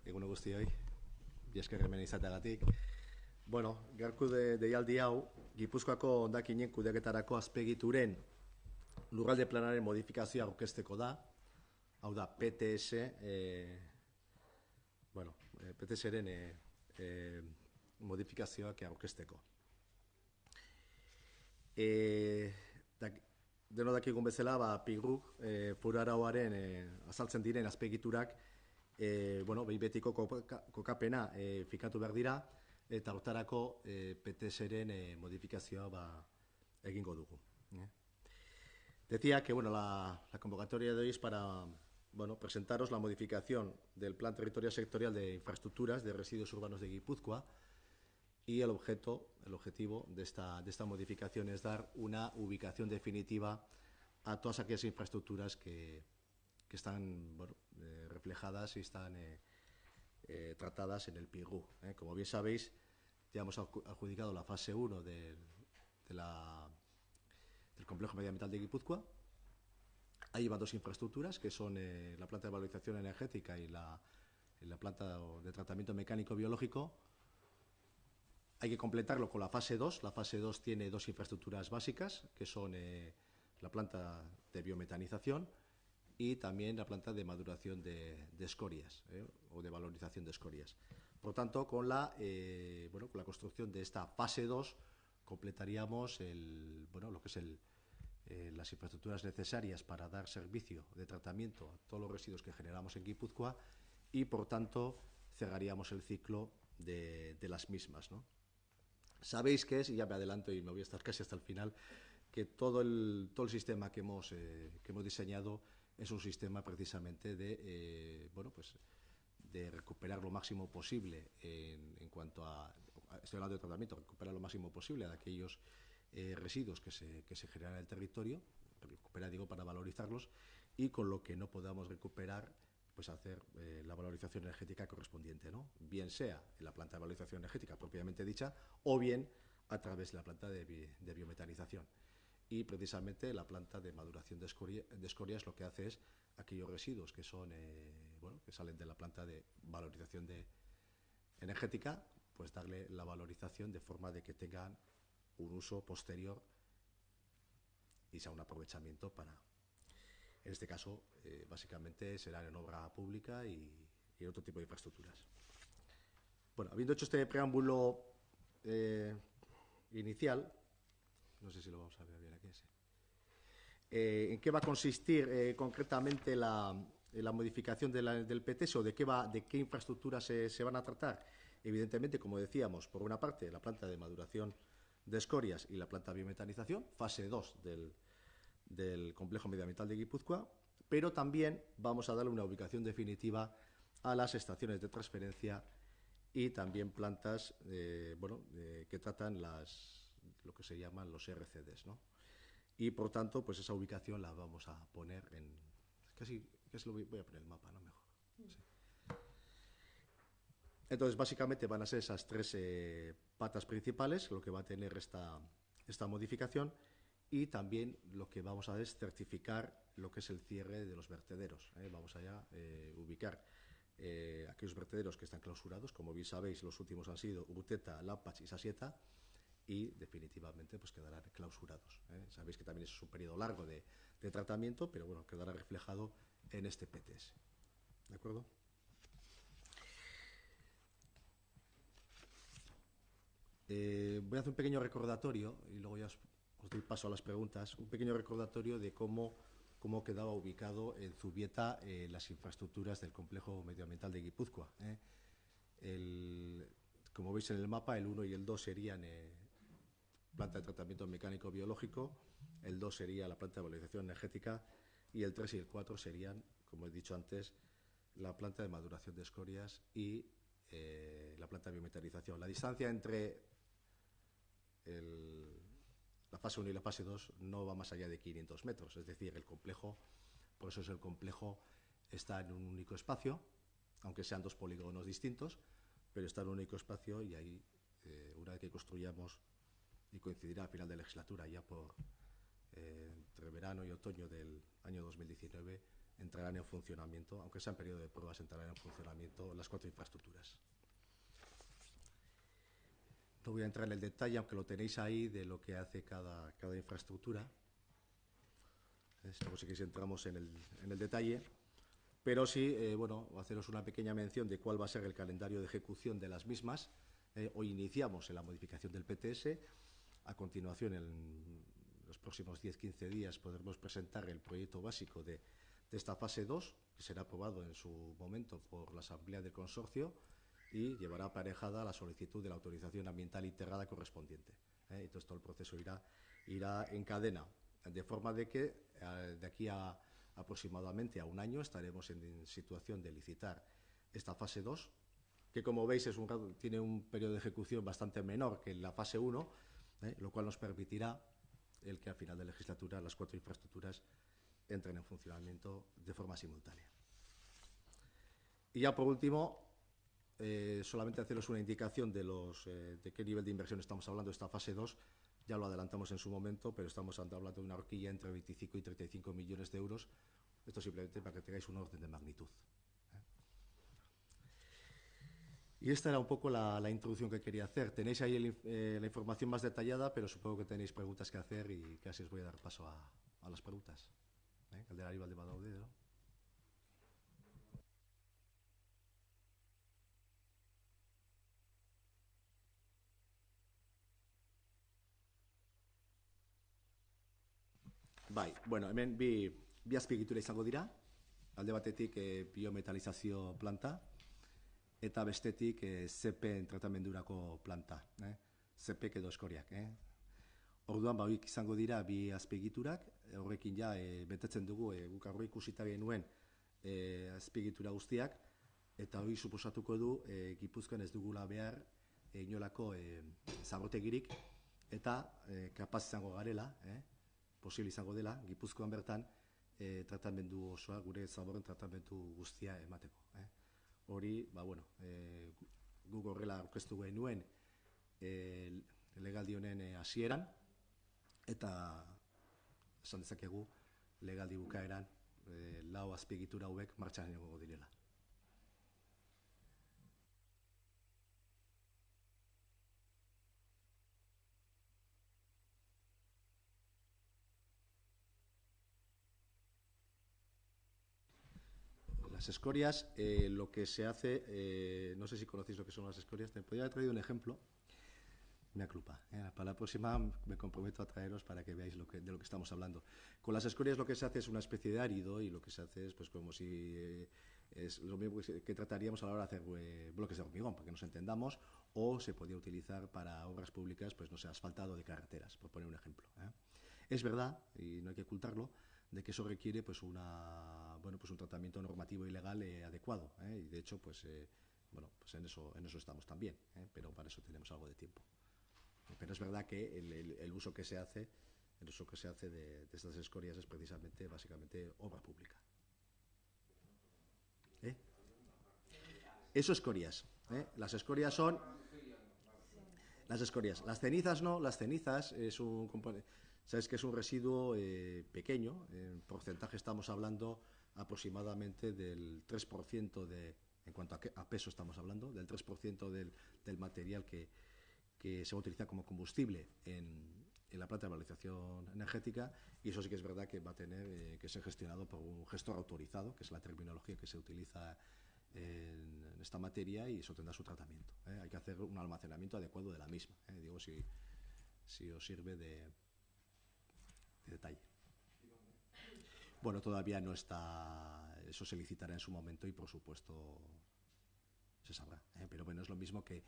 Eguno guztioi, biesker hemen izateagatik. Bueno, gaurko deialdi hau, Gipuzkoako hondakinen kudeaketarako azpegituren lurralde planaren modifikazioa aurkezteko da. Hau da, PTS, PTS-ren modifikazioak aurkezteko. Deno dakigun bezala, PIGRUK, foru arauaren azaltzen diren azpegiturak, behin betiko kokapena fikatu behar dira, eta hortarako PTS-ren modifikazioa egingo dugu. Decía que la convocatoria de hoy es para presentaros la modificación del Plan Territorial Sectorial de Infraestructuras de Residuos Urbanos de Guipúzcoa, y el objetivo de esta modificación es dar una ubicación definitiva a todas aquellas infraestructuras que están reflejadas y están tratadas en el PIGRU. Como bien sabéis, ya hemos adjudicado la fase 1 del complejo medioambiental de Guipúzcoa. Ahí van dos infraestructuras, que son la planta de valorización energética y la planta de tratamiento mecánico biológico. Hay que completarlo con la fase 2. La fase 2 tiene dos infraestructuras básicas, que son la planta de biometanización y también la planta de maduración de escorias, o de valorización de escorias. Por lo tanto, con la construcción de esta fase 2 completaríamos lo que es las infraestructuras necesarias para dar servicio de tratamiento a todos los residuos que generamos en Guipúzcoa y, por tanto, cerraríamos el ciclo de las mismas, ¿no? Sabéis que es, y ya me adelanto y me voy a estar casi hasta el final, que todo el sistema que hemos diseñado es un sistema precisamente de recuperar lo máximo posible en cuanto a, estoy hablando de tratamiento, recuperar lo máximo posible de aquellos residuos que se generan en el territorio, recuperar, digo, para valorizarlos, y con lo que no podamos recuperar, pues hacer la valorización energética correspondiente, ¿no? Bien sea en la planta de valorización energética propiamente dicha, o bien a través de la planta de biometanización. Y precisamente la planta de maduración de escorias lo que hace es aquellos residuos que son que salen de la planta de valorización energética, pues darle la valorización de forma de que tengan un uso posterior y sea un aprovechamiento para, en este caso, básicamente será en obra pública y en otro tipo de infraestructuras. Bueno, habiendo hecho este preámbulo inicial, no sé si lo vamos a ver bien aquí, sí. ¿En qué va a consistir concretamente la modificación del PTS, o de qué infraestructuras se van a tratar? Evidentemente, como decíamos, por una parte, la planta de maduración de escorias y la planta de biometanización, fase 2 del complejo medioambiental de Guipúzcoa, pero también vamos a darle una ubicación definitiva a las estaciones de transferencia y también plantas que tratan lo que se llaman los RCDs, ¿no? Y, por tanto, pues esa ubicación la vamos a poner en... Casi lo voy a poner el mapa, ¿no? Mejor. Sí. Entonces, básicamente van a ser esas tres patas principales lo que va a tener esta modificación, y también lo que vamos a hacer es certificar lo que es el cierre de los vertederos. Vamos a ubicar aquellos vertederos que están clausurados. Como bien sabéis, los últimos han sido Urteta, Lapach y Sasieta, y definitivamente pues quedarán clausurados. Sabéis que también es un periodo largo de tratamiento, pero bueno, quedará reflejado en este PTS. ¿De acuerdo? Voy a hacer un pequeño recordatorio y luego ya os doy paso a las preguntas. Un pequeño recordatorio de cómo quedaba ubicado en Zubieta las infraestructuras del complejo medioambiental de Guipúzcoa. Como veis en el mapa, el 1 y el 2 serían planta de tratamiento mecánico biológico, el 2 sería la planta de valorización energética, y el 3 y el 4 serían, como he dicho antes, la planta de maduración de escorias y la planta de biometanización. La distancia entre la fase 1 y la fase 2 no va más allá de 500 metros, es decir, el complejo, por eso el complejo está en un único espacio, aunque sean dos polígonos distintos, pero está en un único espacio, y ahí, una vez que construyamos, y coincidirá a final de legislatura, ya entre verano y otoño del año 2019, entrarán en funcionamiento, aunque sea en periodo de pruebas, entrarán en funcionamiento las 4 infraestructuras. No voy a entrar en el detalle, aunque lo tenéis ahí, de lo que hace cada infraestructura. Luego sí que entramos en el detalle. Pero sí, bueno, haceros una pequeña mención de cuál va a ser el calendario de ejecución de las mismas. Hoy iniciamos en la modificación del PTS. A continuación, en los próximos 10-15 días, podremos presentar el proyecto básico de esta fase 2, que será aprobado en su momento por la Asamblea del Consorcio y llevará aparejada la solicitud de la autorización ambiental integrada correspondiente. Entonces, todo el proceso irá en cadena, de forma de que de aquí a aproximadamente a un año estaremos en situación de licitar esta fase 2, que como veis tiene un periodo de ejecución bastante menor que la fase 1, lo cual nos permitirá el que al final de la legislatura las 4 infraestructuras entren en funcionamiento de forma simultánea. Y ya por último, solamente haceros una indicación de qué nivel de inversión estamos hablando de esta fase 2. Ya lo adelantamos en su momento, pero estamos hablando de una horquilla entre 25 y 35 millones de euros. Esto simplemente para que tengáis un orden de magnitud. Y esta era un poco la introducción que quería hacer. Tenéis ahí la información más detallada, pero supongo que tenéis preguntas que hacer y casi os voy a dar paso a las preguntas. Caldera Aníbal de Badaude, ¿no? Bai, bueno, hemen bi azpiegitura izango dira. Alde batetik biometalizazio planta, eta bestetik zepen tratamendurako planta. Zepek edo eskoriak. Orduan, hauek izango dira bi azpiegiturak, horrekin ja betetzen dugu, guk aurre ikusita genuen azpiegitura guztiak, eta hori suposatuko du Gipuzkoan ez dugula behar inolako zabortegirik, eta kapaz izango garela, posible izango dela, Gipuzkoan bertan tratamendu osoa, gure zaborren tratamendu guztia emateko. Hori, bueno, guk horrela aurkeztu genuen legaldi honen hasieran, eta esan dezakegu legaldi bukaeran lau azpiegitura hauek martxan egongo direla. Las escorias, lo que se hace, no sé si conocéis lo que son las escorias, te podría haber traído un ejemplo. Mea culpa. Para la próxima me comprometo a traeros para que veáis de lo que estamos hablando. Con las escorias lo que se hace es una especie de árido y lo que se hace es pues como si es lo mismo que trataríamos a la hora de hacer bloques de hormigón, para que nos entendamos, o se podía utilizar para obras públicas, pues no sé, asfaltado de carreteras, por poner un ejemplo. Es verdad, y no hay que ocultarlo, de que eso requiere pues un tratamiento normativo y legal adecuado, y de hecho pues en eso estamos también, pero para eso tenemos algo de tiempo. Pero es verdad que el uso que se hace de estas escorias es precisamente, básicamente, obra pública. Eso escorias. Las escorias son... Las escorias. Las cenizas no, las cenizas es un componente... Sabes que es un residuo pequeño, en porcentaje estamos hablando aproximadamente del 3% en cuanto a peso estamos hablando, del 3% del material que se va a utilizar como combustible en la planta de valorización energética, y eso sí que es verdad que va a tener que ser gestionado por un gestor autorizado, que es la terminología que se utiliza en esta materia, y eso tendrá su tratamiento. Hay que hacer un almacenamiento adecuado de la misma. Digo, si os sirve de detalle. Bueno, todavía no está, eso se licitará en su momento y por supuesto se sabrá, pero bueno, es lo mismo que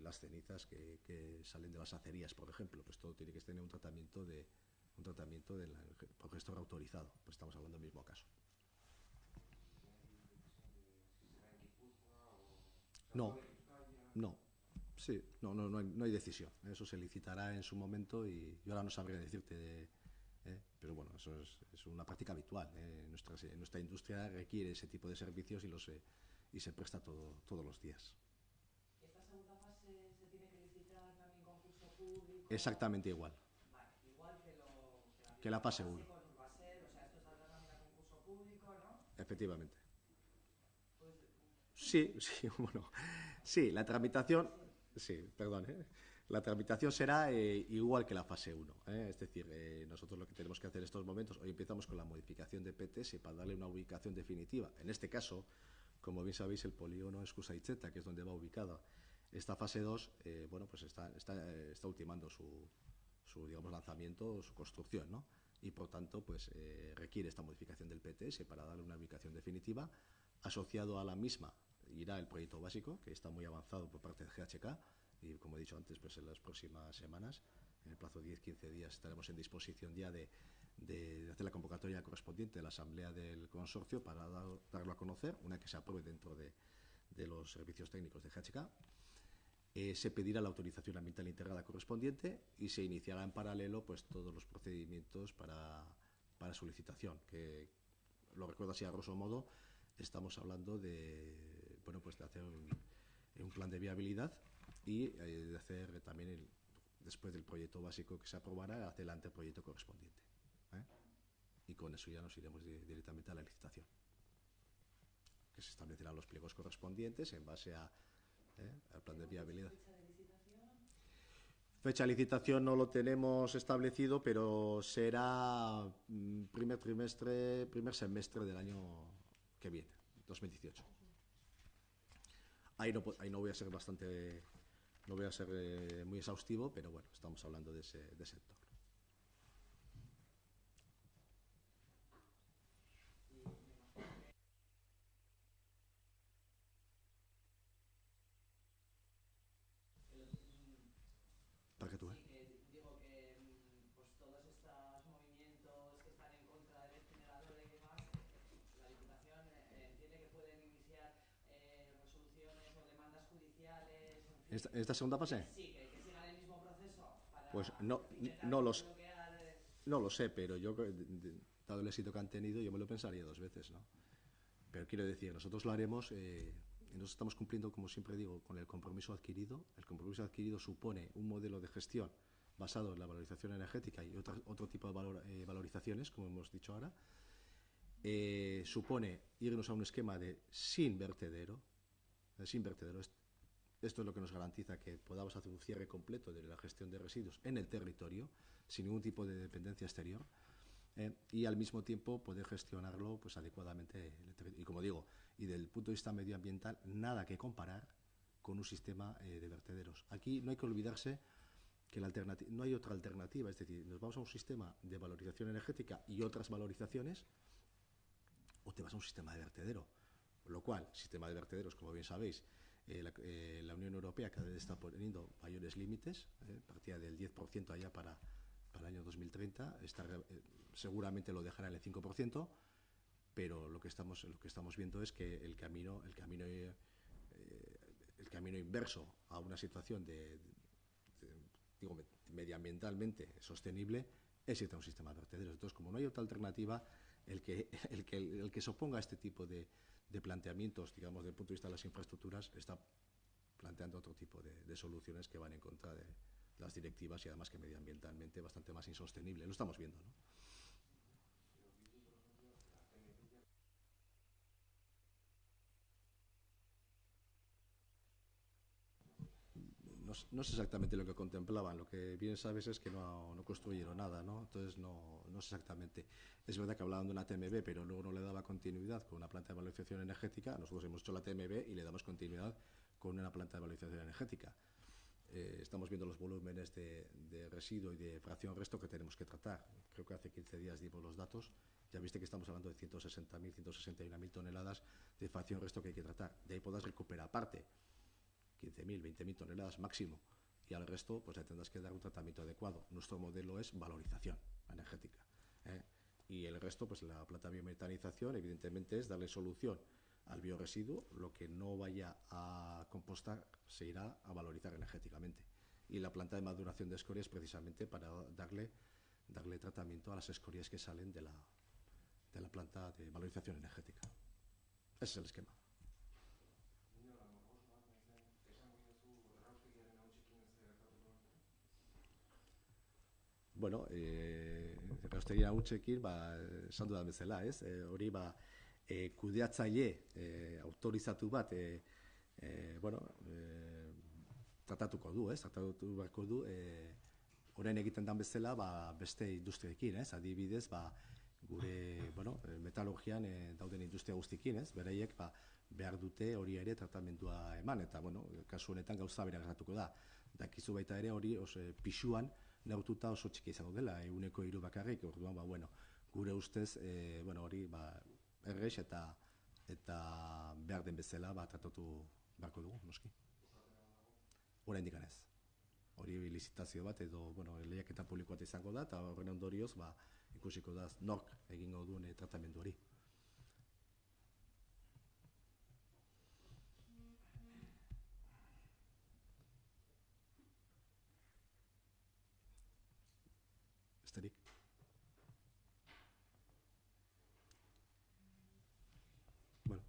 las cenizas que salen de las acerías, por ejemplo, pues todo tiene que tener un tratamiento por gestor autorizado, pues estamos hablando del mismo caso. No, no, sí, no hay decisión, eso se licitará en su momento y yo ahora no sabría decirte, pero bueno, eso es una práctica habitual. Nuestra industria requiere ese tipo de servicios y se presta todos los días. ¿Esta segunda fase se tiene que licitar también concurso público? Exactamente igual. Vale, igual que Que la fase 1. Con Urbaser, o sea, esto saldrá también a concurso efectivamente. Sí, sí, bueno, sí, la tramitación, sí, perdón, la tramitación será igual que la fase 1. Es decir, nosotros lo que tenemos que hacer en estos momentos, hoy empezamos con la modificación de PTS para darle una ubicación definitiva. En este caso, como bien sabéis, el polígono es Kusaitzeta, que es donde va ubicada. Esta fase 2, bueno, pues está ultimando su, digamos, lanzamiento, su construcción, ¿no? Y por tanto, pues requiere esta modificación del PTS para darle una ubicación definitiva. Asociado a la misma irá el proyecto básico, que está muy avanzado por parte de GHK, y como he dicho antes, pues en las próximas semanas, en el plazo de 10-15 días, estaremos en disposición ya de hacer la convocatoria correspondiente a la asamblea del consorcio para darlo a conocer, una que se apruebe dentro de los servicios técnicos de GHK. Se pedirá la autorización ambiental integrada correspondiente y se iniciará en paralelo pues todos los procedimientos para su licitación, que lo recuerdo así a grosso modo. Estamos hablando de, bueno, pues de hacer un plan de viabilidad y de hacer también, después del proyecto básico que se aprobará, hacer el anteproyecto correspondiente. Y con eso ya nos iremos directamente a la licitación, que se establecerán los pliegos correspondientes en base al plan de viabilidad. Fecha de licitación no lo tenemos establecido, pero será primer semestre del año que viene, 2018. Ahí no voy a ser muy exhaustivo, pero bueno, estamos hablando de ese entorno. Para que tú veas. Digo que pues todos estos movimientos que están en contra del incinerador y demás, la Diputación entiende que pueden iniciar resoluciones o demandas judiciales. En fin, ¿Esta segunda fase? Sí, que sigan el mismo proceso para pues intentar bloquear. No lo sé, pero yo, dado el éxito que han tenido, yo me lo pensaría 2 veces, ¿no? Pero quiero decir, nosotros lo haremos. Nosotros estamos cumpliendo, como siempre digo, con el compromiso adquirido. El compromiso adquirido supone un modelo de gestión basado en la valorización energética y otro tipo de valorizaciones, como hemos dicho ahora. Supone irnos a un esquema de sin vertedero. Esto es lo que nos garantiza que podamos hacer un cierre completo de la gestión de residuos en el territorio, sin ningún tipo de dependencia exterior. Y al mismo tiempo poder gestionarlo pues adecuadamente. Y como digo, y desde el punto de vista medioambiental, nada que comparar con un sistema de vertederos. Aquí no hay que olvidarse que no hay otra alternativa, es decir, nos vamos a un sistema de valorización energética y otras valorizaciones, o te vas a un sistema de vertedero. Lo cual, sistema de vertederos, como bien sabéis, la Unión Europea cada vez está poniendo mayores límites, partida del 10% allá para el año 2030, seguramente lo dejará en el 5%, pero lo que estamos viendo es que el camino inverso a una situación digo, medioambientalmente sostenible es irte a un sistema de vertederos. Entonces, como no hay otra alternativa, el que se oponga a este tipo de planteamientos, digamos, desde el punto de vista de las infraestructuras, está planteando otro tipo de soluciones que van en contra de las directivas y además que medioambientalmente bastante más insostenible. Lo estamos viendo, ¿no? No sé exactamente lo que contemplaban. Lo que bien sabes es que no construyeron nada, ¿no? Entonces no sé exactamente. Es verdad que hablaban de una TMB, pero luego no le daba continuidad con una planta de valorización energética. Nosotros hemos hecho la TMB y le damos continuidad con una planta de valorización energética. Estamos viendo los volúmenes de residuo y de fracción resto que tenemos que tratar. Creo que hace 15 días dimos los datos. Ya viste que estamos hablando de 160.000, 161.000 toneladas de fracción resto que hay que tratar. De ahí podrás recuperar parte, 15.000, 20.000 toneladas máximo, y al resto pues le tendrás que dar un tratamiento adecuado. Nuestro modelo es valorización energética, y el resto, pues la planta de biometanización, evidentemente es darle solución al bioresiduo. Lo que no vaya a compostar se irá a valorizar energéticamente, y la planta de maduración de escorias precisamente para darle tratamiento a las escorias que salen de la planta de valorización energética. Ese es el esquema. Bueno, erraustegia hutsekin, esan dudan bezala, hori kudeatzaile autorizatu bat tratatuko du, tratatu beharko du orain egiten dan bezala beste industriekin, adibidez, gure metalurgian dauden industria guztiekin, beraiek behar dute hori ere tratamendua eman, eta kasu honetan gauza bera gertatuko da. Dakizu baita ere hori pisuan neurtuta oso txiki izango dela, 3% bakarrik, orduan, gure ustez hori errex eta behar den bezala tratatu beharko dugu, noski. Oraindik ez. Hori lizitazio bat edo lehiaketa publiko bat izango da, eta horren ondorioz ikusiko da nork egingo duen tratamendu hori. Besterik. Bueno,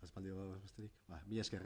azpaldi besterik. Mila esker,